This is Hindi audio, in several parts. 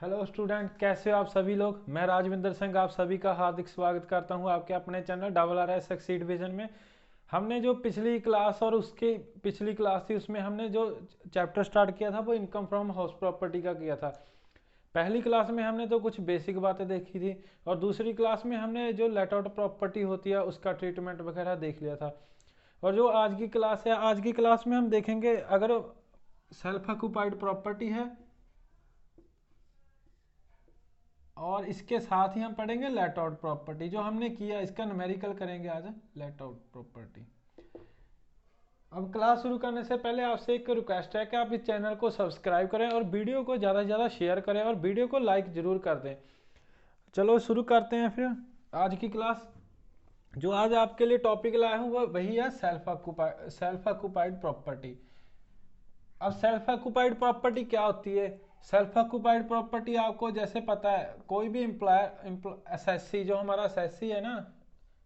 हेलो स्टूडेंट, कैसे हो आप सभी लोग। मैं राजविंदर सिंह आप सभी का हार्दिक स्वागत करता हूं आपके अपने चैनल RRS सक्सीड विजन में। हमने जो पिछली क्लास और उसके पिछली क्लास थी उसमें हमने जो चैप्टर स्टार्ट किया था वो इनकम फ्रॉम हाउस प्रॉपर्टी का किया था। पहली क्लास में हमने तो कुछ बेसिक बातें देखी थी और दूसरी क्लास में हमने जो लेट आउट प्रॉपर्टी होती है उसका ट्रीटमेंट वगैरह देख लिया था। और जो आज की क्लास है, आज की क्लास में हम देखेंगे अगर सेल्फ ऑक्यूपाइड प्रॉपर्टी है और इसके साथ ही हम पढ़ेंगे लेट आउट प्रॉपर्टी। जो हमने किया इसका न्यूमेरिकल करेंगे आज, लेट आउट प्रॉपर्टी। अब क्लास शुरू करने से पहले आपसे एक रिक्वेस्ट है कि आप इस चैनल को सब्सक्राइब करें और वीडियो को ज़्यादा से ज़्यादा शेयर करें और वीडियो को लाइक ज़रूर कर दें। चलो शुरू करते हैं फिर आज की क्लास। जो आज आपके लिए टॉपिक लाया हूँ वह वही है सेल्फ ऑक्यूपाइड प्रॉपर्टी। अब सेल्फ ऑक्यूपाइड प्रॉपर्टी क्या होती है। सेल्फ ऑक्यूपाइड प्रॉपर्टी आपको जैसे पता है, कोई भी एम्प्लॉयर एसएससी, जो हमारा एसएससी है ना,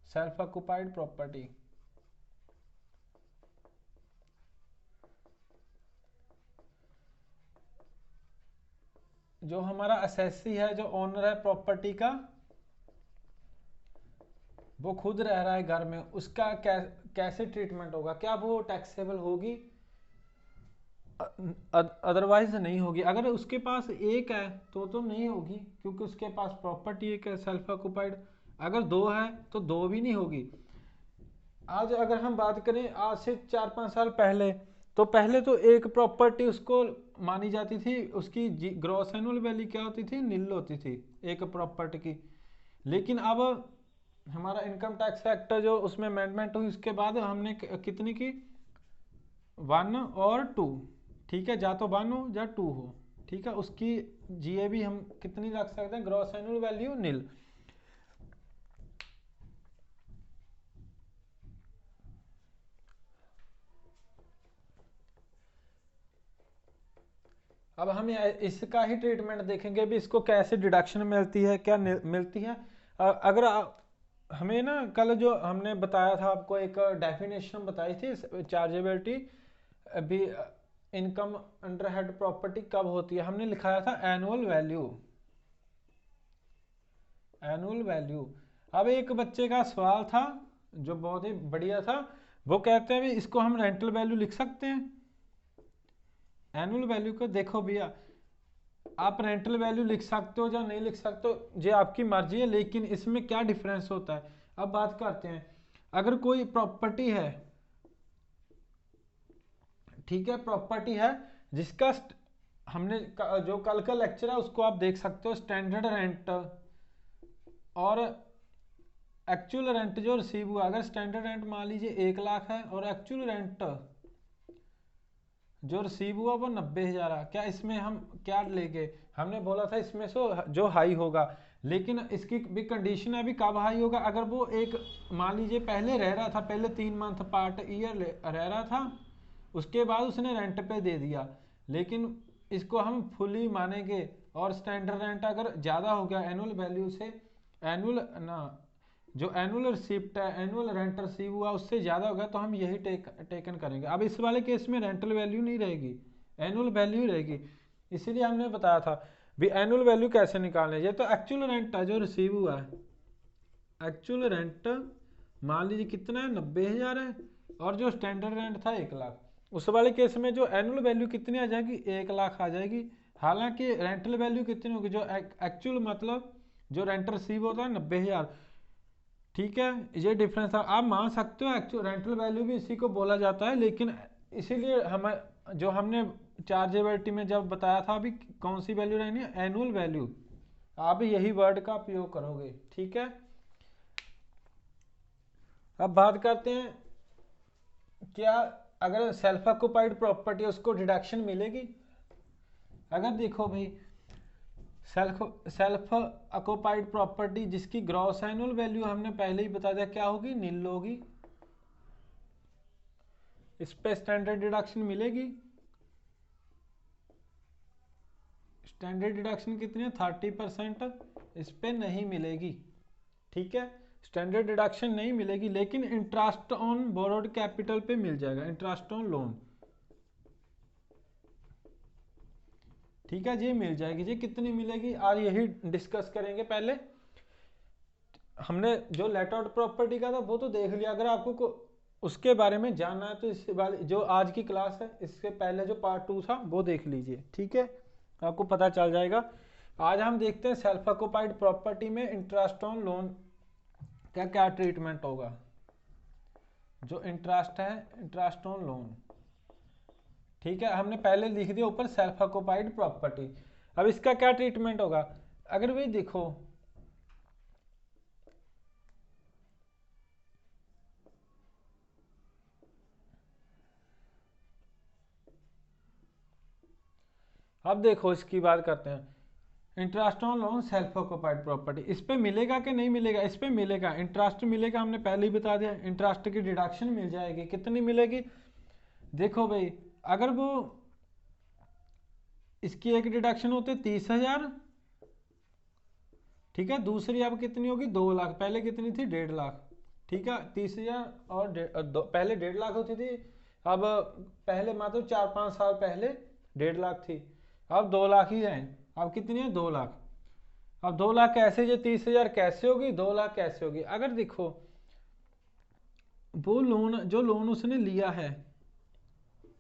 सेल्फ ऑक्यूपाइड प्रॉपर्टी, जो हमारा एसएससी है, जो ओनर है प्रॉपर्टी का, वो खुद रह रहा है घर में, उसका कैसे ट्रीटमेंट होगा। क्या वो टैक्सेबल होगी? अदरवाइज नहीं होगी। अगर उसके पास एक है तो नहीं होगी, क्योंकि उसके पास प्रॉपर्टी एक है सेल्फ ऑक्यूपाइड। अगर दो है तो दो भी नहीं होगी। आज अगर हम बात करें आज से 4-5 साल पहले, तो पहले तो एक प्रॉपर्टी उसको मानी जाती थी, उसकी ग्रॉस एनुअल वैल्यू क्या होती थी, नील होती थी एक प्रॉपर्टी की। लेकिन अब हमारा इनकम टैक्स एक्ट जो उसमें अमेंडमेंट हुई उसके बाद हमने कितनी की, 1 और 2। ठीक है, या तो 1 हो या 2 हो। ठीक है, उसकी जीए भी हम कितनी रख सकते हैं, ग्रॉस एनुअल वैल्यू नील। अब हम इसका ही ट्रीटमेंट देखेंगे भी, इसको कैसे डिडक्शन मिलती है, क्या मिलती है। अगर हमें ना कल जो हमने बताया था आपको एक डेफिनेशन बताई थी चार्जेबिलिटी, अभी इनकम अंडर हेड प्रॉपर्टी कब होती है, हमने लिखाया था एनुअल वैल्यू। Annual value. अब एक बच्चे का सवाल था जो बहुत ही बढ़िया था, वो कहते हैं भी इसको हम रेंटल वैल्यू लिख सकते हैं। एनुअल वैल्यू को देखो भैया, आप रेंटल वैल्यू लिख सकते हो या नहीं लिख सकते हो, ये आपकी मर्जी है, लेकिन इसमें क्या डिफरेंस होता है। अब बात करते हैं, अगर कोई प्रॉपर्टी है, ठीक है, प्रॉपर्टी है जिसका हमने जो कल का लेक्चर है उसको आप देख सकते हो, स्टैंडर्ड रेंट और एक्चुअल रेंट जो रिसीव हुआ। अगर स्टैंडर्ड रेंट मान लीजिए 1 लाख है और एक्चुअल रेंट जो रिसीव हुआ वो 90,000 है, क्या इसमें हम क्या लेंगे, हमने बोला था इसमें से जो हाई होगा। लेकिन इसकी भी कंडीशन है, अभी कब हाई होगा, अगर वो एक मान लीजिए पहले रह रहा था, पहले 3 मंथ पार्ट ईयर रह रहा था, उसके बाद उसने रेंट पे दे दिया, लेकिन इसको हम फुली मानेंगे। और स्टैंडर्ड रेंट अगर ज़्यादा हो गया एनुअल वैल्यू से, एनुअल ना, जो एनुअल रिसिप्ट है, एनुअल रेंट रिसीव हुआ उससे ज़्यादा होगा, तो हम यही टेकन करेंगे। अब इस वाले केस में रेंटल वैल्यू नहीं रहेगी, एनुअल वैल्यू ही रहेगी। इसीलिए हमने बताया था भी एनुअल वैल्यू कैसे निकालने। ये तो एक्चुअल रेंट है जो रिसीव हुआ है, एक्चुअल रेंट मान लीजिए कितना है, 90,000 है, और जो स्टैंडर्ड रेंट था 1 लाख। उस वाले केस में जो एनुअल वैल्यू कितनी आ जाएगी, 1 लाख आ जाएगी। हालांकि रेंटल वैल्यू कितनी होगी, जो एक्चुअल मतलब जो रेंट रिसीव होता है 90,000। ठीक है, ये डिफरेंस है। आप मान सकते हो एक्चुअल रेंटल वैल्यू भी इसी को बोला जाता है, लेकिन इसीलिए हम जो हमने चार्जेबिलिटी में जब बताया था, अभी कौन सी वैल्यू रहनी है, एनुअल वैल्यू। आप यही वर्ड का उपयोग करोगे। ठीक है, अब बात करते हैं क्या अगर सेल्फ ऑक्यूपाइड प्रॉपर्टी उसको डिडक्शन मिलेगी। अगर देखो भाई, सेल्फ ऑक्यूपाइड प्रॉपर्टी जिसकी ग्रॉस एनुअल वैल्यू हमने पहले ही बता दिया क्या होगी, नील होगी, इस पे स्टैंडर्ड डिडक्शन मिलेगी। स्टैंडर्ड डिडक्शन कितनी है, 30%, इस पे नहीं मिलेगी। ठीक है, स्टैंडर्ड डिडक्शन नहीं मिलेगी, लेकिन इंटरेस्ट ऑन बोरोड कैपिटल पे मिल जाएगा, इंटरेस्ट ऑन लोन। ठीक है, ये मिल जाएगी। ये कितनी मिलेगी आज यही डिस्कस करेंगे। पहले हमने जो लेट आउट प्रॉपर्टी का था वो तो देख लिया, अगर आपको उसके बारे में जानना है तो इससे वाले जो आज की क्लास है इससे पहले जो पार्ट 2 था वो देख लीजिए, ठीक है, आपको पता चल जाएगा। आज हम देखते हैं सेल्फ ऑक्युपाइड प्रॉपर्टी में इंटरेस्ट ऑन लोन का क्या ट्रीटमेंट होगा। जो इंटरेस्ट है, इंटरेस्ट ऑन लोन, ठीक है, हमने पहले लिख दिया ऊपर सेल्फ ऑक्युपाइड प्रॉपर्टी। अब इसका क्या ट्रीटमेंट होगा, अगर भाई देखो अब देखो इसकी बात करते हैं। Interest on loan self occupied property, इस पे मिलेगा कि नहीं मिलेगा, इस पे मिलेगा, इंटरेस्ट मिलेगा, हमने पहले ही बता दिया। इंटरेस्ट की डिडक्शन मिल जाएगी, कितनी मिलेगी, देखो भाई अगर वो इसकी एक डिडक्शन होती है 30,000, ठीक है, दूसरी अब कितनी होगी 2 लाख, पहले कितनी थी 1.5 लाख, ठीक है, 30,000 और पहले 1.5 लाख होती थी, अब पहले मात्र 4-5 साल पहले 1.5 लाख थी, अब 2 लाख ही है, अब कितनी है 2 लाख। अब 2 लाख कैसे, ये 30,000 कैसे होगी, 2 लाख कैसे होगी, अगर देखो वो लोन जो लोन उसने लिया है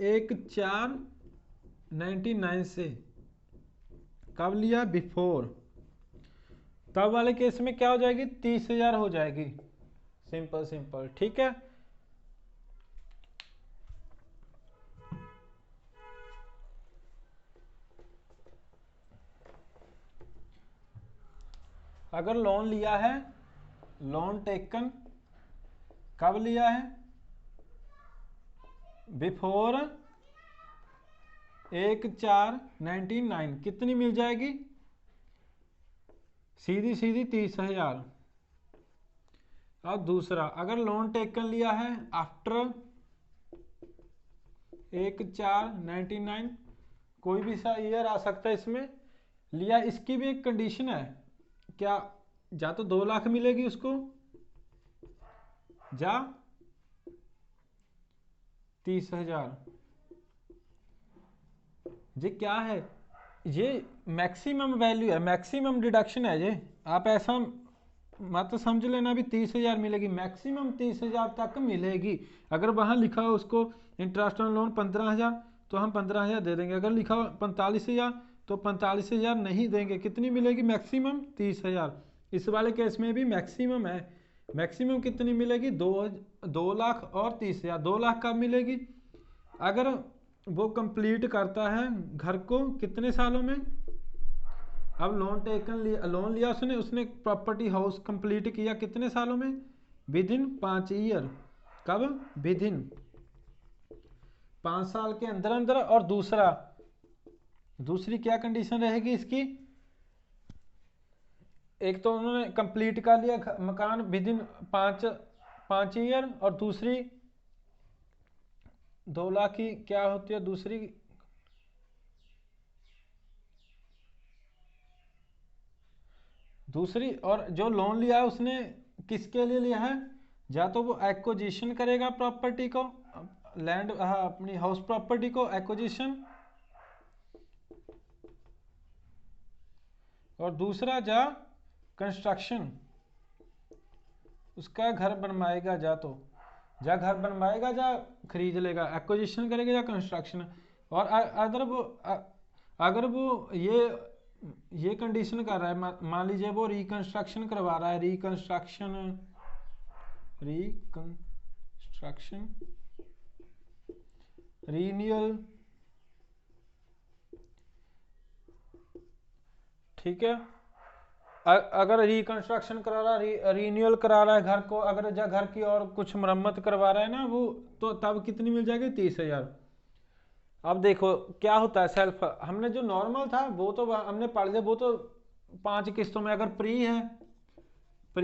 1/4/99 से, कब लिया, बिफोर, तब वाले केस में क्या हो जाएगी 30,000 हो जाएगी, सिंपल सिंपल, ठीक है। अगर लोन लिया है, लोन टेकन कब लिया है, बिफोर 1/4/99, कितनी मिल जाएगी, सीधी सीधी 30,000। अब दूसरा, अगर लोन टेकन लिया है आफ्टर 1/4/99, कोई भी सा ईयर आ सकता है इसमें लिया, इसकी भी एक कंडीशन है, क्या, या तो 2 लाख मिलेगी उसको, या 30,000। ये क्या है, ये मैक्सिमम वैल्यू है, मैक्सिमम डिडक्शन है ये, आप ऐसा मत समझ लेना भी 30,000 मिलेगी, मैक्सिमम 30,000 तक मिलेगी। अगर वहां लिखा हो उसको इंटरेस्ट ऑन लोन 15,000 तो हम 15,000 दे देंगे, अगर लिखा हो 45,000 तो 45,000 नहीं देंगे, कितनी मिलेगी, मैक्सिमम 30,000। इस वाले केस में भी मैक्सिमम है, मैक्सिमम कितनी मिलेगी, 2 लाख और 30,000। 2 लाख कब मिलेगी, अगर वो कंप्लीट करता है घर को कितने सालों में, अब लोन टेकन लिया, लोन लिया उसने उसने प्रॉपर्टी हाउस कंप्लीट किया कितने सालों में, विद इन 5 ईयर, कब, विद इन 5 साल के अंदर अंदर। और दूसरी क्या कंडीशन रहेगी इसकी, एक तो उन्होंने कंप्लीट कर लिया मकान विद इन 5 ईयर, और दूसरी 2 लाख की क्या होती है दूसरी, और जो लोन लिया है उसने किसके लिए लिया है, या तो वो एक्विजिशन करेगा प्रॉपर्टी को, लैंड, अपनी हाउस प्रॉपर्टी को एक्विजिशन, और दूसरा जा कंस्ट्रक्शन, उसका घर बनवाएगा, जा घर बनवाएगा, जा खरीद लेगा, एक्विजिशन करेगा या कंस्ट्रक्शन। और अगर वो ये कंडीशन कर रहा है, मान लीजिए वो रिकंस्ट्रक्शन करवा रहा है, रिकंस्ट्रक्शन रीन्यूअल, ठीक है, अगर रिकंस्ट्रक्शन करा रहा है, रीन्यूअल करा रहा है घर को, अगर घर की और कुछ मरम्मत करवा रहा है ना वो, तो तब कितनी मिल जाएगी 30,000। अब देखो क्या होता है, सेल्फ हमने जो नॉर्मल था वो तो हमने पढ़ लिया, वो तो 5 किस्तों में, अगर प्री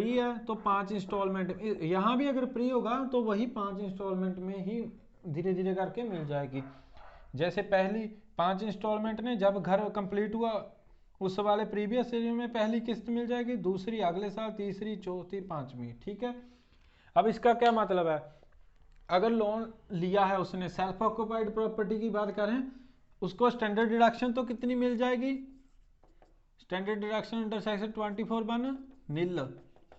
है तो 5 इंस्टॉलमेंट, यहाँ भी अगर प्री होगा तो वही 5 इंस्टॉलमेंट में ही धीरे धीरे करके मिल जाएगी। जैसे पहली 5 इंस्टॉलमेंट ने जब घर कंप्लीट हुआ उस वाले प्रीवियस ईयर में पहली किस्त मिल जाएगी, दूसरी अगले साल, तीसरी, चौथी, 5वीं, ठीक है। अब इसका क्या मतलब है, अगर लोन लिया है उसने, सेल्फ ऑक्युपाइड प्रॉपर्टी की बात करें, उसको स्टैंडर्ड डिडक्शन तो कितनी मिल जाएगी, स्टैंडर्ड डिडक्शन अंडर सेक्शन 24(1) नील,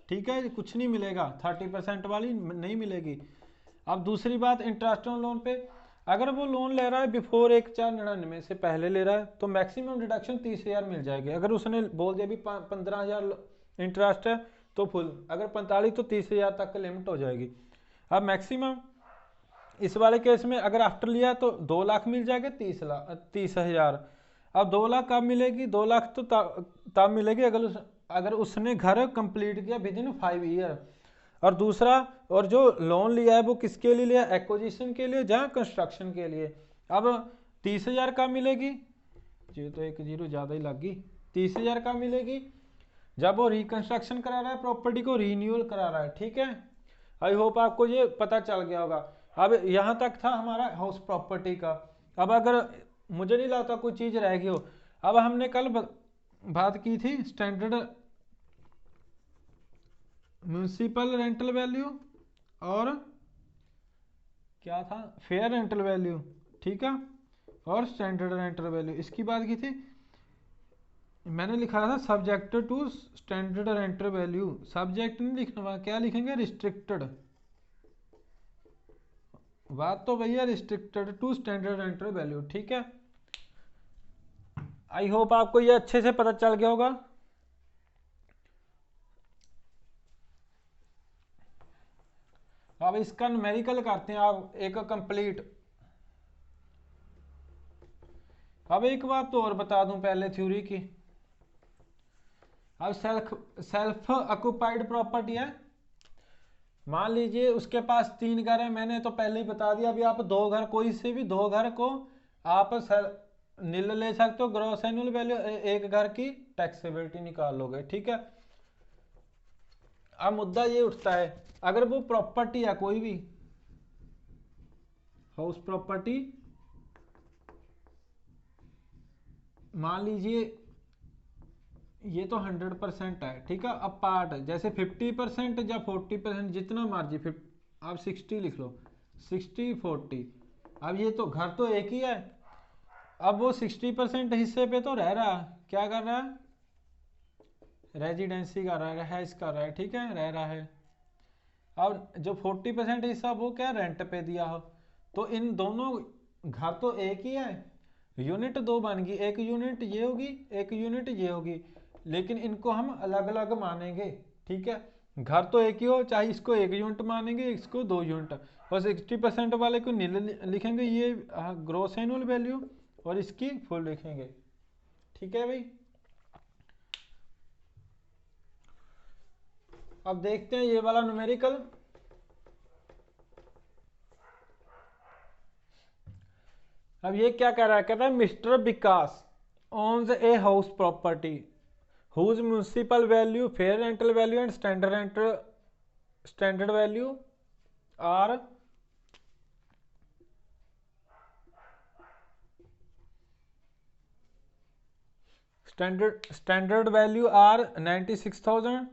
ठीक है, कुछ नहीं मिलेगा, 30% वाली नहीं मिलेगी। अब दूसरी बात इंटरेस्ट ऑन लोन पे, अगर वो लोन ले रहा है बिफोर 1/4/99 से पहले ले रहा है तो मैक्सिमम डिडक्शन 30,000 मिल जाएगी। अगर उसने बोल दिया भी 15,000 इंटरेस्ट है तो फुल, अगर 45 तो 30,000 तक की लिमिट हो जाएगी। अब मैक्सिमम इस वाले केस में अगर आफ्टर लिया तो 2 लाख मिल जाएगा, 30,000। अब 2 लाख कब मिलेगी, 2 लाख तो तब मिलेगी अगर उसने घर कंप्लीट किया विद इन 5 ईयर। और दूसरा, और जो लोन लिया है वो किसके लिए लिया, एक्विजिशन के लिए या कंस्ट्रक्शन के लिए। अब 30,000 कब मिलेगी, ये तो 1 0 ज़्यादा ही लग गई, 30,000 कब मिलेगी, जब वो रिकंस्ट्रक्शन करा रहा है, प्रॉपर्टी को रीन्यूअल करा रहा है, ठीक है। आई होप आपको ये पता चल गया होगा। अब यहाँ तक था हमारा हाउस प्रॉपर्टी का। अब अगर मुझे नहीं लगता कोई चीज़ रह गई हो। अब हमने कल बात की थी स्टैंडर्ड म्यूनिसिपल रेंटल वैल्यू और क्या था, फेयर रेंटल वैल्यू, ठीक है, और स्टैंडर्ड रेंटल वैल्यू, इसकी बात की थी। मैंने लिखा था subject to standard rental value, subject नहीं लिखना, क्या लिखेंगे, रिस्ट्रिक्टेड। बात तो भैया restricted to standard rental value, ठीक है। आई होप आपको ये अच्छे से पता चल गया होगा। अब इसका न्यूमेरिकल करते हैं आप एक कंप्लीट। अब एक बात तो और बता दूं पहले थ्योरी की। अब सेल्फ ऑक्युपाइड प्रॉपर्टी है, मान लीजिए उसके पास 3 घर है, मैंने तो पहले ही बता दिया, अभी आप 2 घर, कोई से भी 2 घर को आप नील ले सकते हो, ग्रॉस एनुअल वैल्यू, एक घर की टैक्सेबिलिटी निकाल लोगे, ठीक है। अब मुद्दा ये उठता है, अगर वो प्रॉपर्टी है कोई भी हाउस प्रॉपर्टी, मान लीजिए ये तो 100% है, ठीक है। अब पार्ट जैसे 50% या 40%, जितना मर्जी, आप 60 लिख लो, 60-40। अब ये तो घर तो एक ही है, अब वो 60% हिस्से पे तो रह रहा, क्या कर रहा है, रेजिडेंसी कर रहा है, रहायश कर रहा है, ठीक है, रह रहा है। अब जो 40% हिस्सा वो क्या रेंट पे दिया हो, तो इन दोनों, घर तो एक ही है, यूनिट 2 बन गई, एक यूनिट ये होगी, एक यूनिट ये होगी, लेकिन इनको हम अलग अलग मानेंगे, ठीक है। घर तो एक ही हो, चाहे इसको 1 यूनिट मानेंगे, इसको 2 यूनिट, और 60% वाले को नील लिखेंगे, ये ग्रॉस एनुअल वैल्यू, और इसकी फुल लिखेंगे, ठीक है भाई। अब देखते हैं ये वाला न्यूमेरिकल। अब ये क्या कह रहा है, कहता है mister Vikas owns a house property whose municipal value, fair rental value and standard value are standard value are 96,000,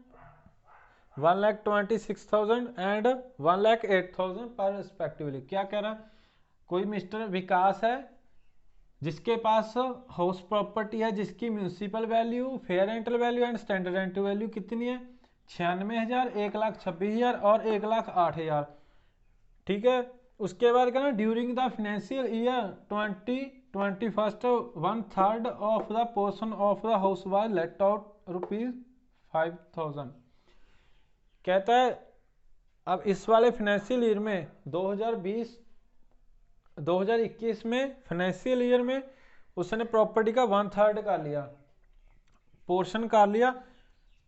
1,26,000 and 1,08,000 पर रिस्पेक्टिवली। क्या कह रहा है, कोई मिस्टर विकास है जिसके पास हाउस प्रॉपर्टी है जिसकी municipal value, fair rental value and standard rental value कितनी है, 96,000, 1,26,000 और 1,08,000, ठीक है। उसके बाद कहना during the financial year 2021 1/3 of the portion of the house was let out ₹5,000। कहता है अब इस वाले फाइनेंशियल ईयर में 2021 में फाइनेंशियल ईयर में उसने प्रॉपर्टी का 1/3 कर लिया, पोर्शन कर लिया,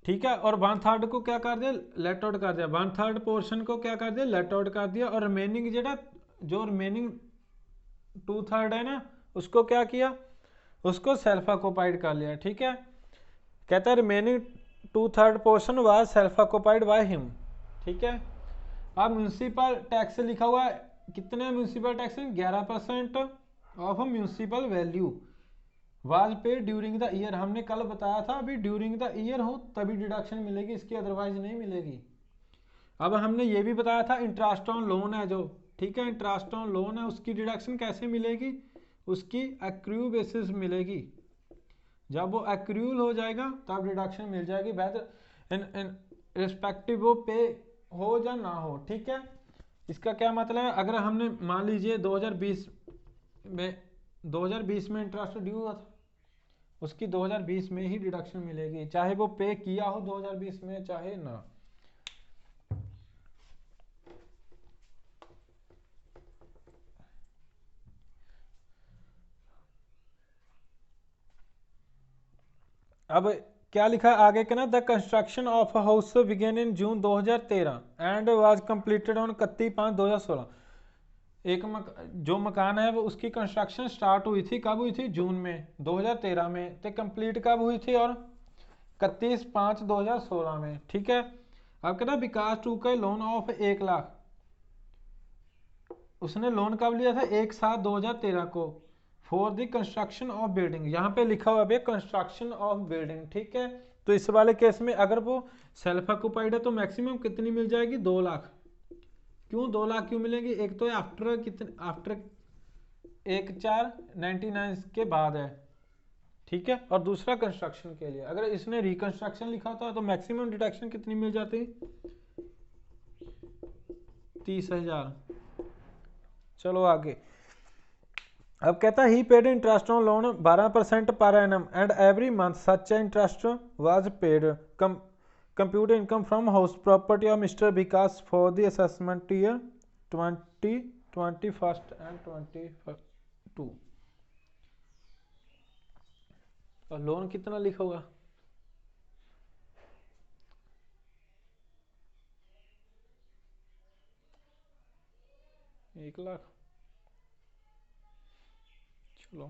ठीक है। और 1/3 को क्या कर दिया, लेट आउट कर दिया, 1/3 पोर्शन को क्या कर दिया, लेट आउट कर दिया, और रिमेनिंग जो रिमेनिंग 2/3 है ना, उसको क्या किया, उसको सेल्फ ऑक्युपाइड कर लिया, ठीक है। कहता है remaining 2/3 portion was self occupied by him, ठीक है। अब म्यूनिसिपल टैक्स लिखा हुआ है, कितने municipal tax, 11% of municipal value was पे ड्यूरिंग द ईयर। हमने कल बताया था अभी ड्यूरिंग द ईयर हो तभी डिडक्शन मिलेगी, इसकी अदरवाइज नहीं मिलेगी। अब हमने ये भी बताया था इंटरेस्ट ऑन लोन है जो, ठीक है, इंटरेस्ट ऑन लोन है उसकी डिडक्शन कैसे मिलेगी, उसकी एक्रू बेसिस मिलेगी। जब वो एक्रूल हो जाएगा तब डिडक्शन मिल जाएगी, वेदर इन इन रिस्पेक्टिव वो पे हो या ना हो। ठीक है, इसका क्या मतलब है, अगर हमने मान लीजिए 2020 में 2020 में इंटरेस्ट ड्यू हुआ था, उसकी 2020 में ही डिडक्शन मिलेगी, चाहे वो पे किया हो 2020 में चाहे ना। अब क्या लिखा है आगे के ना, the construction of a house begin in June 2013 and was completed on 31/5/2016। जो मकान है वो उसकी कंस्ट्रक्शन स्टार्ट हुई थी, कब हुई थी, जून में 2013 में, तो कंप्लीट कब हुई थी, और 31/5/2016 में। ठीक है, अब कहना विकास टू का लोन ऑफ 1 लाख, उसने लोन कब लिया था, 1/7/2013 को, for the construction of building. यहाँ पे लिखा हुआ है कंस्ट्रक्शन ऑफ बिल्डिंग। ठीक है, तो इस वाले केस में अगर वो सेल्फ ऑक्यूपाइड है तो मैक्सिमम कितनी मिल जाएगी, 2 लाख। क्यों 2 लाख क्यों मिलेगी, एक तो आफ्टर कितने, आफ्टर 1/4/99 के बाद है। ठीक है, और दूसरा कंस्ट्रक्शन के लिए, अगर इसने रिकंस्ट्रक्शन लिखा होता तो मैक्सिमम डिडक्शन कितनी मिल जाती, 30,000। चलो आगे, अब कहता है he paid interest on loan 12% per annum and every month such interest was paid compute income from house property of mister Vikas for the assessment year 2021 and 22। और लोन कितना लिखा होगा, 1 लाख। चलो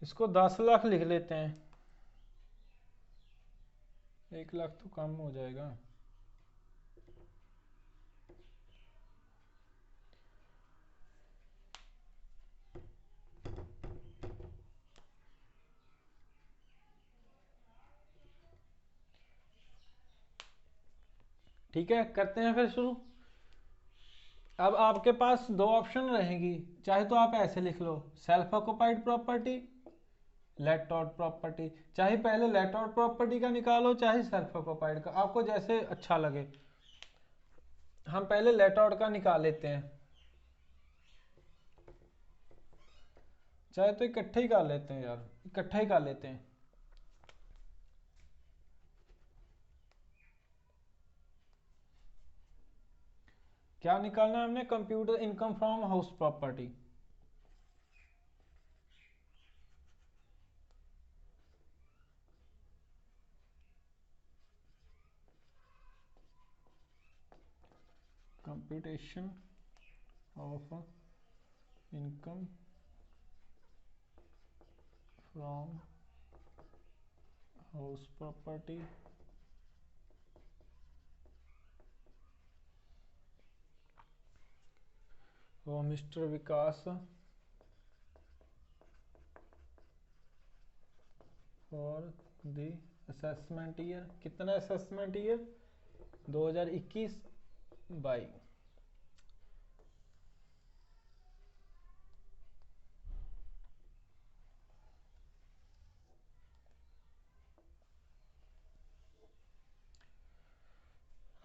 इसको 10 लाख लिख लेते हैं, 1 लाख तो कम हो जाएगा। ठीक है, करते हैं फिर शुरू। अब आपके पास दो ऑप्शन रहेंगी, चाहे तो आप ऐसे लिख लो, self occupied property, let out property, चाहे पहले लेट आउट प्रॉपर्टी का निकालो चाहे सेल्फ ऑक्यूपाइड का, आपको जैसे अच्छा लगे। हम पहले लेट आउट का निकाल लेते हैं, चाहे तो इकट्ठे ही कर लेते हैं यार, इकट्ठा ही कर लेते हैं। क्या निकालना है हमने, computer income from house property. Computation of income from house property वो mister Vikas for the assessment year, कितना असेसमेंट ईयर 2021-22।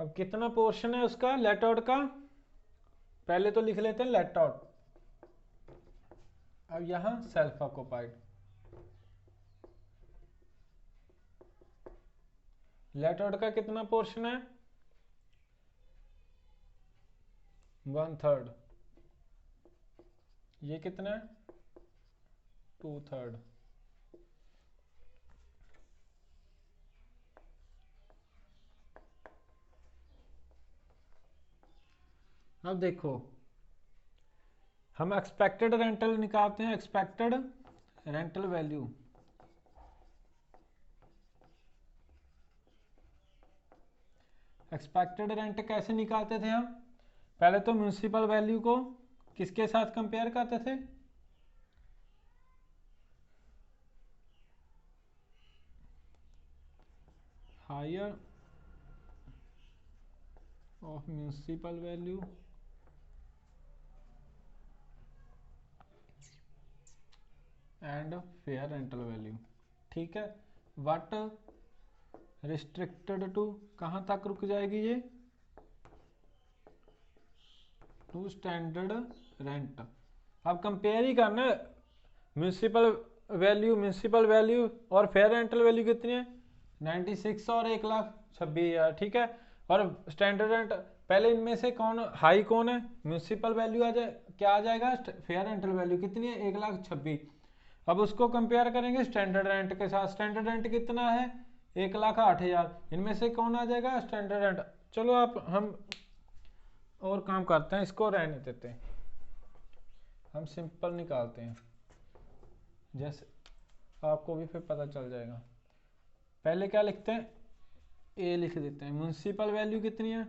अब कितना पोर्शन है उसका लेट आउट का, पहले तो लिख लेते हैं लेट आउट। अब यहां सेल्फ ऑक्यूपाइड, लेट आउट का कितना पोर्शन है, 1/3, ये कितना है 2/3। अब देखो हम एक्सपेक्टेड रेंटल निकालते हैं, expected rental value. Expected rent कैसे निकालते थे हम, पहले तो म्यूनिसिपल वैल्यू को किसके साथ कंपेयर करते थे, higher of municipal value and fair rental value. ठीक है, व्हाट रिस्ट्रिक्टेड टू, कहाँ तक रुक जाएगी ये, टू स्टैंडर्ड रेंट। अब कंपेयर ही करना है, म्यूनसिपल वैल्यू और फेयर रेंटल वैल्यू कितनी है 96 और 1,26,000। ठीक है, और स्टैंडर्ड रेंट, पहले इनमें से कौन हाई कौन है, म्यूनसिपल वैल्यू आ जाए, क्या आ जाएगा, फेयर रेंटल वैल्यू कितनी है 1,26,000। अब उसको कंपेयर करेंगे स्टैंडर्ड रेंट के साथ, स्टैंडर्ड रेंट कितना है 1,08,000, इनमें से कौन आ जाएगा स्टैंडर्ड रेंट। चलो आप हम और काम करते हैं, इसको रहने देते हैं, हम सिंपल निकालते हैं, जैसे आपको भी फिर पता चल जाएगा। पहले क्या लिखते हैं, ए लिख देते हैं, म्यूनसिपल वैल्यू कितनी है,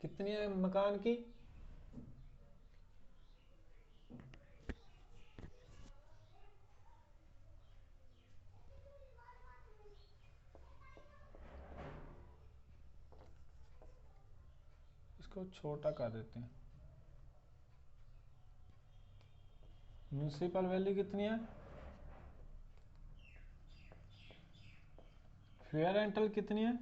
कितनी है मकान की, इसको छोटा कर देते हैं, म्यूनसिपल वैल्यू कितनी है, फेयर रेंटल कितनी है।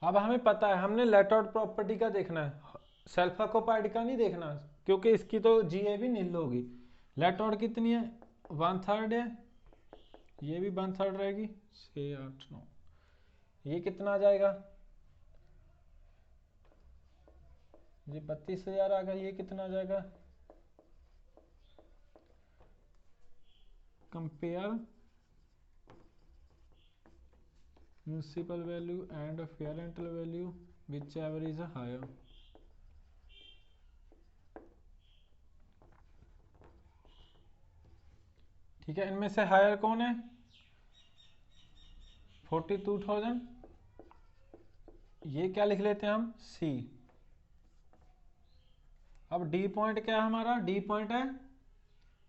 अब हमें पता है, हमने लेट आउट प्रॉपर्टी का देखना है, सेल्फ ऑक्युपाइड का नहीं देखना, क्योंकि इसकी तो जीए भी नील होगी। लेट आउट कितनी है 1/3 है, ये भी 1/3 रहेगी, 6, 8, 9, ये कितना आ जाएगा, ये 32,000 आ गया, ये कितना आ जाएगा, compare municipal value and fair rental value whichever is higher. ठीक है, इनमें से हायर कौन है 42,000, ये क्या लिख लेते हैं हम सी। अब डी पॉइंट क्या है हमारा, डी पॉइंट है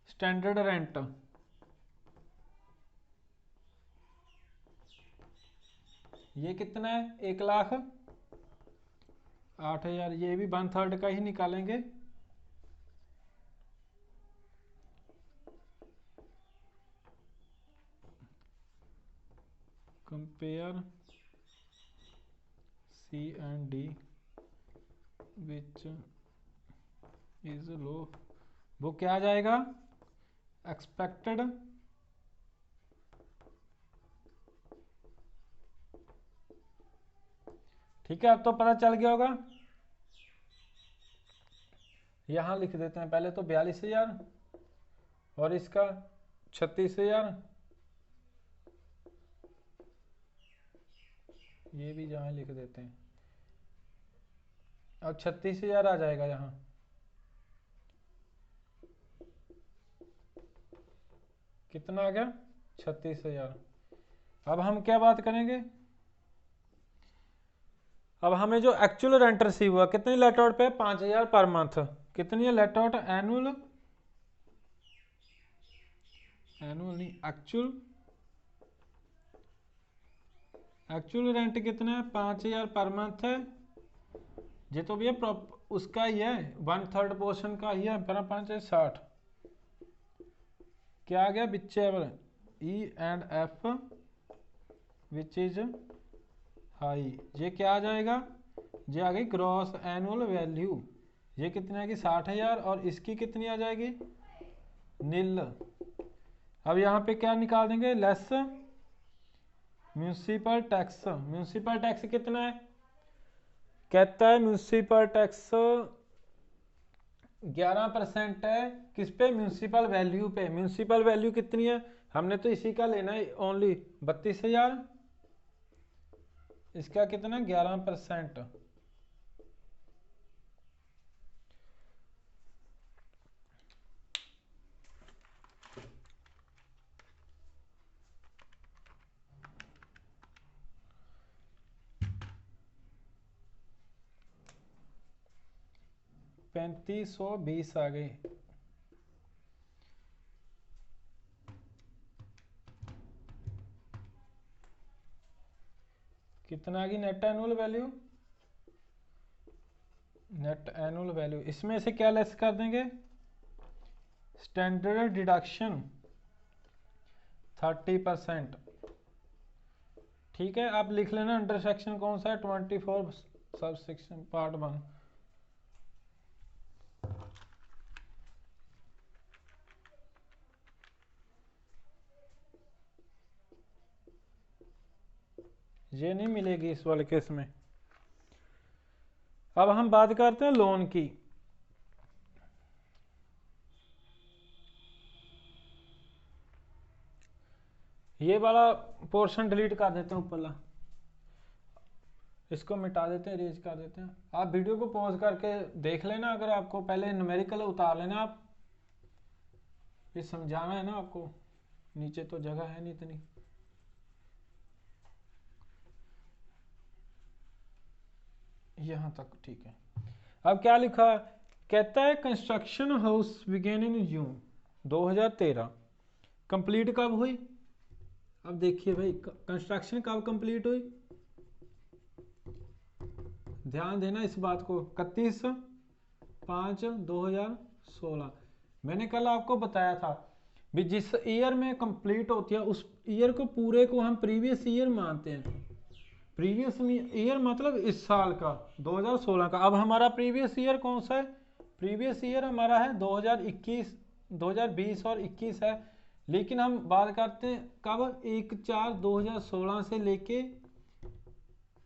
स्टैंडर्ड रेंट, ये कितना है 1,08,000, ये भी 1/3 का ही निकालेंगे, compare C and D which is low, वो क्या आ जाएगा एक्सपेक्टेड ठीक है, अब तो पता चल गया होगा। यहां लिख देते हैं पहले तो 42,000 और इसका 36,000, ये भी जहां लिख देते हैं, अब 36,000 आ जाएगा यहाँ, कितना आ गया 36,000। अब हम क्या बात करेंगे, अब हमें जो एक्चुअल रेंट रिसीव हुआ कितनी लेट आउट पे 5,000 पर मंथ, कितनी है लेट आउट एनुअल, एनुअल नहीं एक्चुअल, एक्चुअल रेंट कितना है 5,000 पर मंथ है, ये तो भैया उसका ही है 1/3 पोर्शन का ही है, 5 है 60, क्या आ गया whichever E and F which is high, ये क्या आ जाएगा, ये आ गई ग्रॉस एनुअल वैल्यू, ये कितनी आएगी 60,000 और इसकी कितनी आ जाएगी नील। अब यहाँ पे क्या निकाल देंगे less municipal tax, municipal tax कितना है, कहता है म्यूनसिपल टैक्स 11% है, किस पे म्यूनसिपल वैल्यू पे, म्यूनसिपल वैल्यू कितनी है, हमने तो इसी का लेना है ओनली 32,000, इसका कितना 11%, ₹3,520 आ गई। कितना आ गई net annual value? Net annual value इसमें से क्या लेस कर देंगे? Standard deduction 30%। ठीक है, आप लिख लेना अंडर सेक्शन कौन सा है, 24 सब सेक्शन पार्ट 1। ये नहीं मिलेगी इस वाले केस में। अब हम बात करते हैं लोन की। ये वाला पोर्शन डिलीट कर देते हैं ऊपरला, इसको मिटा देते हैं, इरेज कर देते हैं। आप वीडियो को पॉज करके देख लेना, अगर आपको पहले न्यूमेरिकल उतार लेना आप, ये समझाना है ना आपको, नीचे तो जगह है नहीं इतनी। यहाँ तक ठीक है। अब क्या लिखा, कहता है construction house begin in June 2013, complete कब हुई? अब देखिए भाई, कंस्ट्रक्शन कब कंप्लीट हुई, ध्यान देना इस बात को, 31/5/2016। मैंने कल आपको बताया था भी जिस ईयर में कंप्लीट होती है उस ईयर को पूरे को हम प्रीवियस ईयर मानते हैं। प्रीवियस ईयर मतलब इस साल का 2016 का। अब हमारा प्रीवियस ईयर कौन सा है? प्रीवियस ईयर हमारा है 2021, 2020 और 21 है, लेकिन हम बात करते हैं कब, 1/4/2016 से लेके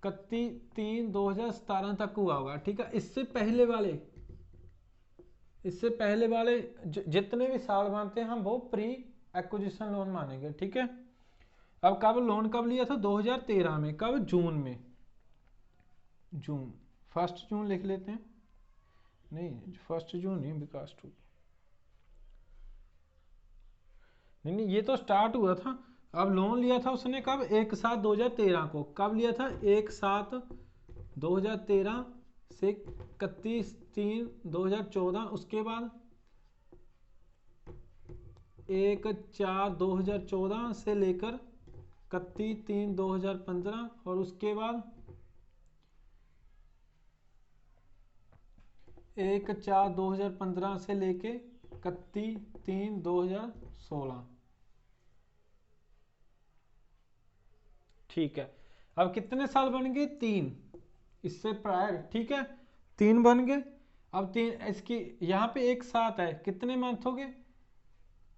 31/3/2017 तक हुआ होगा। ठीक है, इससे पहले वाले जितने भी साल मानते हैं हम वो प्री एक्विजिशन लोन मानेंगे। ठीक है, अब लोन कब लिया था? 2013 में। कब? जून में। जून 1 जून लिख लेते हैं, नहीं 1 जून नहीं, विकास 2, नहीं ये तो स्टार्ट हुआ था। अब लोन लिया था उसने कब? 1/7/2013 को। कब लिया था? 1/7/2013 से 31/3/2014। उसके बाद 1/4/2014 से लेकर 31/3/2015, और उसके बाद 1/4/2015 से लेके 31/3/2016। ठीक है, अब कितने साल बन गए? 3 इससे प्रायर। ठीक है, 3 बन गए। अब 3 इसकी यहाँ पे एक साथ है, कितने मंथ हो गए?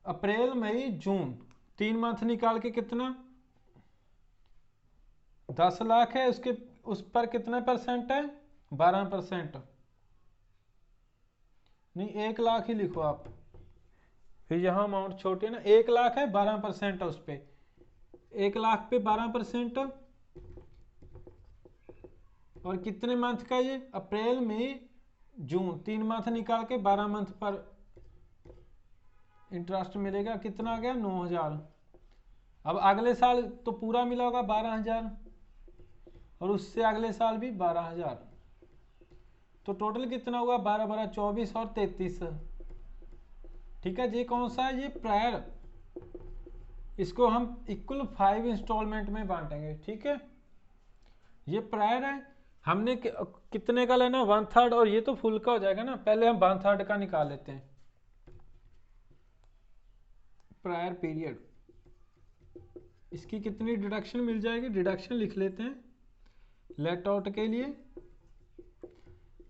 अप्रैल मई जून, 3 मंथ निकाल के कितना? 10 लाख है, उसके उस पर कितने परसेंट है? 12%। नहीं 1 लाख ही लिखो आप, फिर यहाँ अमाउंट छोटी है ना, 1 लाख है, 12% है उस पर, 1 लाख पे 12%। और कितने मंथ का ये? अप्रैल मई जून, 3 मंथ निकाल के 12 मंथ पर इंटरेस्ट मिलेगा। कितना आ गया? 9,000। अब अगले साल तो पूरा मिला होगा 12,000, और उससे अगले साल भी 12,000, तो टोटल कितना हुआ? 12 12 24 और 33। ठीक है, ये कौन सा है? ये प्रायर। इसको हम इक्वल 5 इंस्टॉलमेंट में बांटेंगे। ठीक है, ये प्रायर है। हमने कितने का लेना? 1/3, और ये तो फुल का हो जाएगा ना, पहले हम 1/3 का निकाल लेते हैं। प्रायर पीरियड, इसकी कितनी डिडक्शन मिल जाएगी? डिडक्शन लिख लेते हैं लेट आउट के लिए,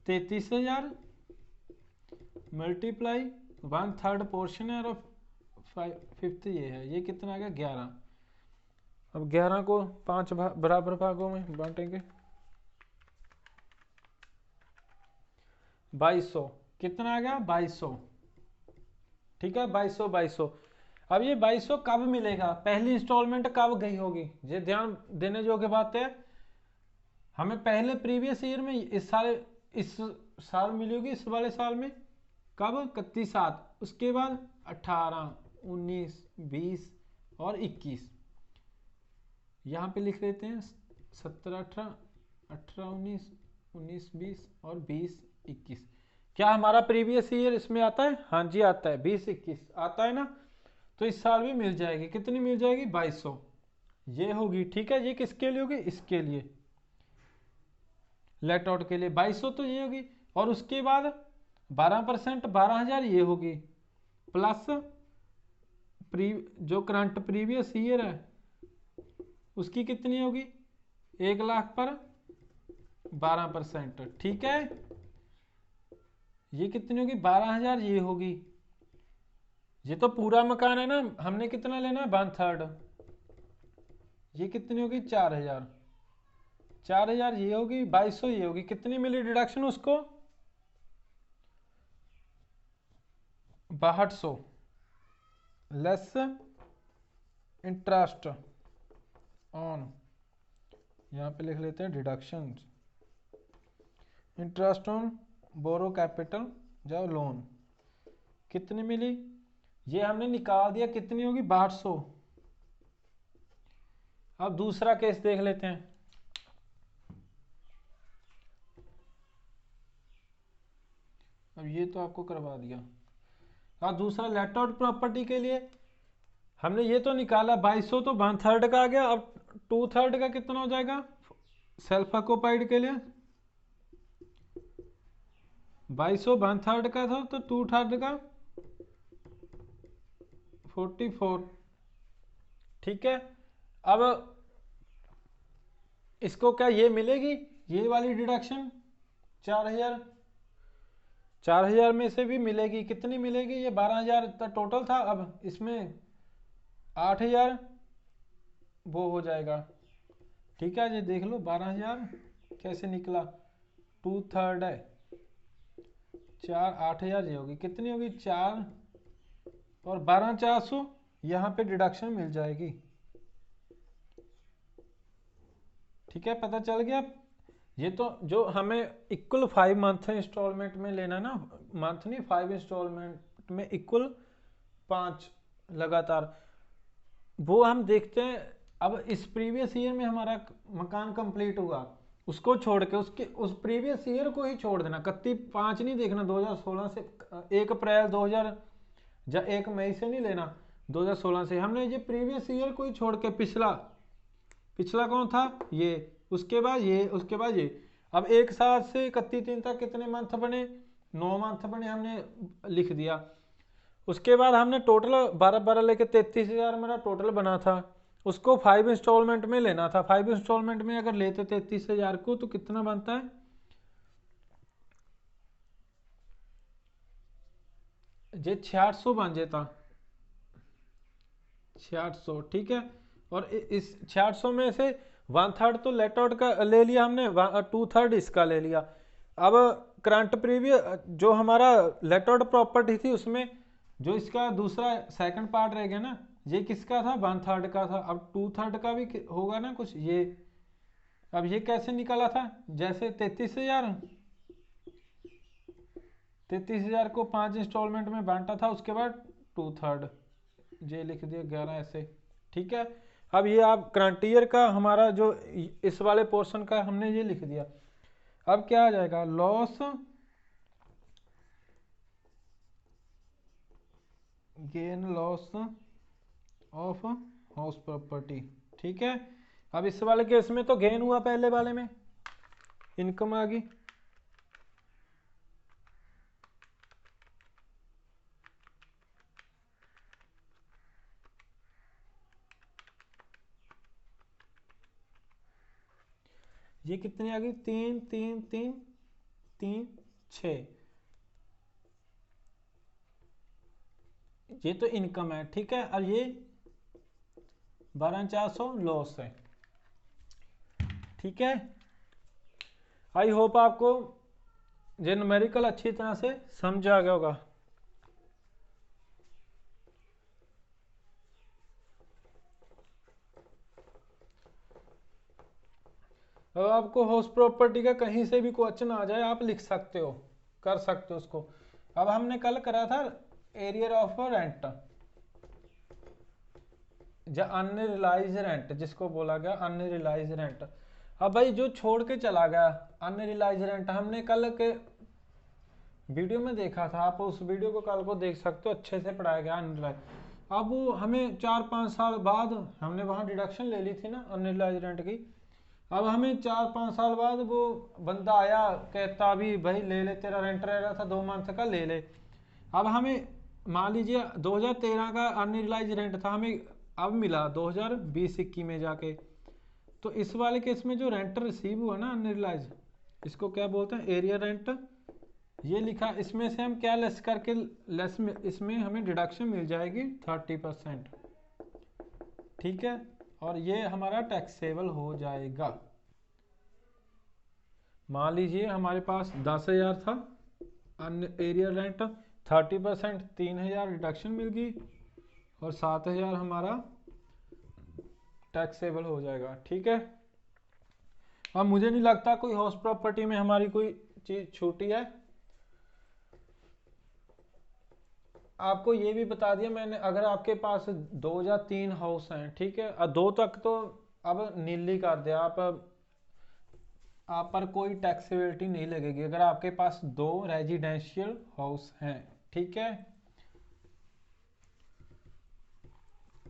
33,000 मल्टीप्लाई 1/3 पोर्शन है और 5/5 ये है, ये कितना आ गया? 11। अब 11 को 5 बराबर भागों में बांटेंगे, 2200। कितना आ गया? 2200। ठीक है, 2200। अब ये 2200 कब मिलेगा? पहली इंस्टॉलमेंट कब गई होगी? ये ध्यान देने योग्य बात है। हमें पहले प्रीवियस ईयर में इस साल मिली होगी, इस वाले साल में कब? 31/7। उसके बाद 18, 19, 20 और 21। यहाँ पे लिख लेते हैं 17, 18, 18, 19, 19, 20 और 20, 21। क्या हमारा प्रीवियस ईयर इसमें आता है? हाँ जी आता है, 20, 21 आता है ना। तो इस साल भी मिल जाएगी। कितनी मिल जाएगी? 2200 ये होगी। ठीक है, ये किसके लिए होगी? इसके लिए। लेट आउट के लिए 2200 तो ये होगी, और उसके बाद 12% 12,000 ये होगी, प्लस जो करंट प्रीवियस ईयर है उसकी कितनी होगी, 1 लाख पर 12%, ठीक है। ये कितनी होगी, 12,000 ये होगी। ये तो पूरा मकान है ना, हमने कितना लेना है, 1/3। ये कितनी होगी, 4,000। 4,000 ये होगी, 2200 ये होगी। कितनी मिली डिडक्शन उसको, 6200 लेस इंटरेस्ट ऑन, यहाँ पे लिख लेते हैं deduction, interest on borrow capital जाओ लोन, कितनी मिली, ये हमने निकाल दिया, कितनी होगी, 6200। अब दूसरा केस देख लेते हैं। अब ये तो आपको करवा दिया। अब दूसरा लेट आउट प्रॉपर्टी के लिए हमने ये तो निकाला 2200, तो 1/3 का आ गया। अब 2/3 का कितना हो जाएगा, सेल्फ ऑक्यूपाइड के लिए 2200 1/3 का था, तो 2/3 का 44, ठीक है। अब इसको क्या ये मिलेगी, ये वाली डिडक्शन 4,000 में से भी मिलेगी, कितनी मिलेगी, ये 12,000 टोटल था, अब इसमें 8,000 वो हो जाएगा, ठीक है। ये देख लो 12,000 कैसे निकला, 2/3 है, 4 8,000 ये होगी, कितनी होगी, 4 और 12,400 यहाँ पे डिडक्शन मिल जाएगी, ठीक है, पता चल गया। ये तो जो हमें इक्वल 5 मंथ इंस्टॉलमेंट में लेना ना, मंथ नहीं 5 इंस्टॉलमेंट में इक्वल 5 लगातार, वो हम देखते हैं। अब इस प्रीवियस ईयर में हमारा मकान कंप्लीट हुआ, उसको छोड़ के उसके उस प्रीवियस ईयर को ही छोड़ देना, 31/5 नहीं देखना, 2016 से 1 अप्रैल 2000 या 1 मई से नहीं लेना, 2016 से हमने ये प्रीवियस ईयर को ही छोड़ के पिछला कौन था, ये, उसके बाद ये, उसके बाद ये। अब 1 साल से 31 तक कितने मंथ बने, 9 मंथ बने, हमने लिख दिया। उसके बाद हमने टोटल 12 लेके 33,000 मेरा टोटल बना था, उसको 5 इंस्टॉलमेंट में लेना था। 5 इंस्टॉलमेंट में अगर लेते 33,000 को तो कितना बनता है, ये 6600 बन जाता, 6600, ठीक है। और इस 6600 में से 1/3 तो लेट आउट का ले लिया हमने, 2/3 इसका ले लिया। अब करंट प्रीवियस जो हमारा लेट आउट प्रॉपर्टी थी उसमें जो इसका दूसरा सेकंड पार्ट रह गया ना, ये किसका था, 1/3 का था। अब 2/3 का भी होगा ना कुछ ये। अब ये कैसे निकला था, जैसे 33,000 को 5 इंस्टॉलमेंट में बांटा था, उसके बाद 2/3 ये लिख दिया 11 ऐसे, ठीक है। अब ये आप करंट ईयर का हमारा जो इस वाले पोर्शन का हमने ये लिख दिया। अब क्या आ जाएगा, loss gain loss of house property, ठीक है। अब इस वाले केस में तो गेन हुआ, पहले वाले में इनकम आ गई। ये कितनी आ गई, 3 3 3 3 6, ये तो इनकम है, ठीक है। और ये 12,400 लॉस है, ठीक है। आई होप आपको ये न्यूमेरिकल अच्छी तरह से समझ आ गया होगा। अब आपको हाउस प्रॉपर्टी का कहीं से भी क्वेश्चन आ जाए, आप लिख सकते हो, कर सकते हो उसको। अब हमने कल करा था एरियर ऑफ रेंट या अनरिलाइज रेंट, जिसको बोला गया अनरिलाइज रेंट। अब भाई जो छोड़ के चला गया अनरिलाइज रेंट, हमने कल के वीडियो में देखा था, आप उस वीडियो को कल को देख सकते हो, अच्छे से पढ़ाया गया अनरिलाइज। अब वो हमें 4-5 साल बाद हमने वहाँ डिडक्शन ले ली थी ना अनरिलाइज रेंट की, अब हमें 4-5 साल बाद वो बंदा आया, कहता भी भाई ले ले, तेरा रेंट रह रहा था 2 मंथ का, ले ले। अब हमें मान लीजिए 2013 का अनरिलाइज रेंट था, हमें अब मिला 2020-21 में जाके। तो इस वाले केस में जो रेंट रिसीव हुआ ना अनरिलाइज, इसको क्या बोलते हैं, एरिया रेंट। ये लिखा, इसमें से हम क्या लेस करके, लेस में इसमें हमें डिडक्शन मिल जाएगी 30%। ठीक है, और ये हमारा टैक्सेबल हो जाएगा। मान लीजिए हमारे पास 10,000 था एरिया रेंट, 30% 3,000 डिडक्शन मिल गई, और 7,000 हमारा टैक्सेबल हो जाएगा। ठीक है, अब मुझे नहीं लगता कोई हाउस प्रॉपर्टी में हमारी कोई चीज छूटी है। आपको ये भी बता दिया मैंने, अगर आपके पास 2 या 3 हाउस हैं, ठीक है, और 2 तक तो अब नीली कर दिया आप पर कोई टैक्सेबिलिटी नहीं लगेगी अगर आपके पास 2 रेजिडेंशियल हाउस हैं। ठीक है,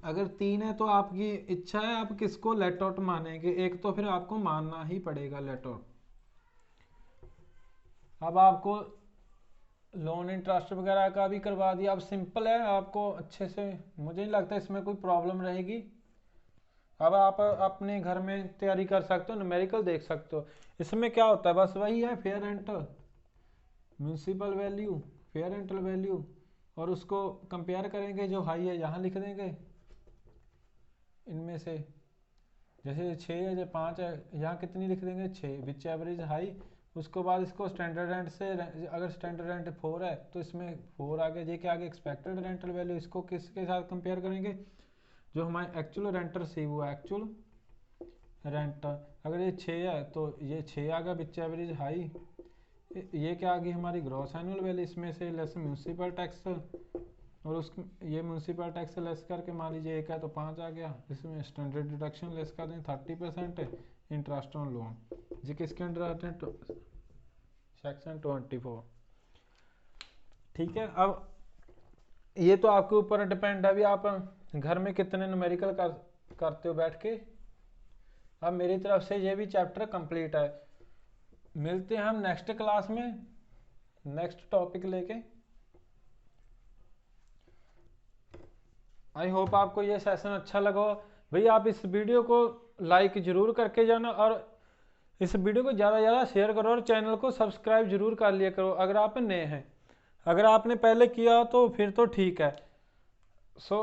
अगर 3 है तो आपकी इच्छा है आप किसको लेट आउट मानेंगे, एक तो फिर आपको मानना ही पड़ेगा लेट आउट। अब आपको लोन इंटरेस्ट वगैरह का भी करवा दिया, अब सिंपल है, आपको अच्छे से, मुझे नहीं लगता इसमें कोई प्रॉब्लम रहेगी। अब आप अपने घर में तैयारी कर सकते हो, न्यूमेरिकल देख सकते हो। इसमें क्या होता है, बस वही है, fair rental municipal value, fair rental value, और उसको कंपेयर करेंगे, जो हाई है यहाँ लिख देंगे इनमें से, जैसे 6 है या 5 है, यहाँ कितनी लिख देंगे 6, विच एवरेज हाई। उसके बाद इसको स्टैंडर्ड रेंट से, अगर स्टैंडर्ड रेंट 4 है तो इसमें 4 आगे, जे के आगे एक्सपेक्टेड रेंटल वैल्यू, इसको किसके साथ कंपेयर करेंगे, जो हमारे एक्चुअल रेंट रिसीव हुआ, एक्चुअल रेंट। अगर ये 6 है तो ये 6 आ गया विच एवरेज हाई, ये क्या आ गई हमारी ग्रॉस एनुअल वैल्यू, इसमें से लेस म्यूनसिपल टैक्स, और उस ये म्यूनसिपल टैक्स लेस करके मान लीजिए 1 है तो 5 आ गया, इसमें स्टैंडर्ड डिडक्शन लेस कर दें 30%, इंटरेस्ट ऑन लोन, ये किसके अंडर आते हैं, सेक्शन 24। ठीक है, अब ये तो आपके ऊपर डिपेंड है, अभी आप घर में कितने न्यूमेरिकल करते हो बैठ के। अब मेरी तरफ से ये भी चैप्टर कंप्लीट है, मिलते हैं हम नेक्स्ट क्लास में नेक्स्ट टॉपिक लेके। आई होप आपको ये सेशन अच्छा लगा हो। भाई आप इस वीडियो को लाइक जरूर करके जाना, और इस वीडियो को ज़्यादा से ज़्यादा शेयर करो, और चैनल को सब्सक्राइब जरूर कर लिया करो अगर आप नए हैं। अगर आपने पहले किया तो फिर तो ठीक है। सो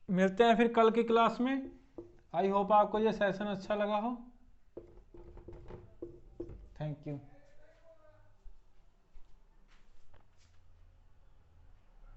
मिलते हैं फिर कल की क्लास में। आई होप आपको ये सेशन अच्छा लगा हो। Thank you.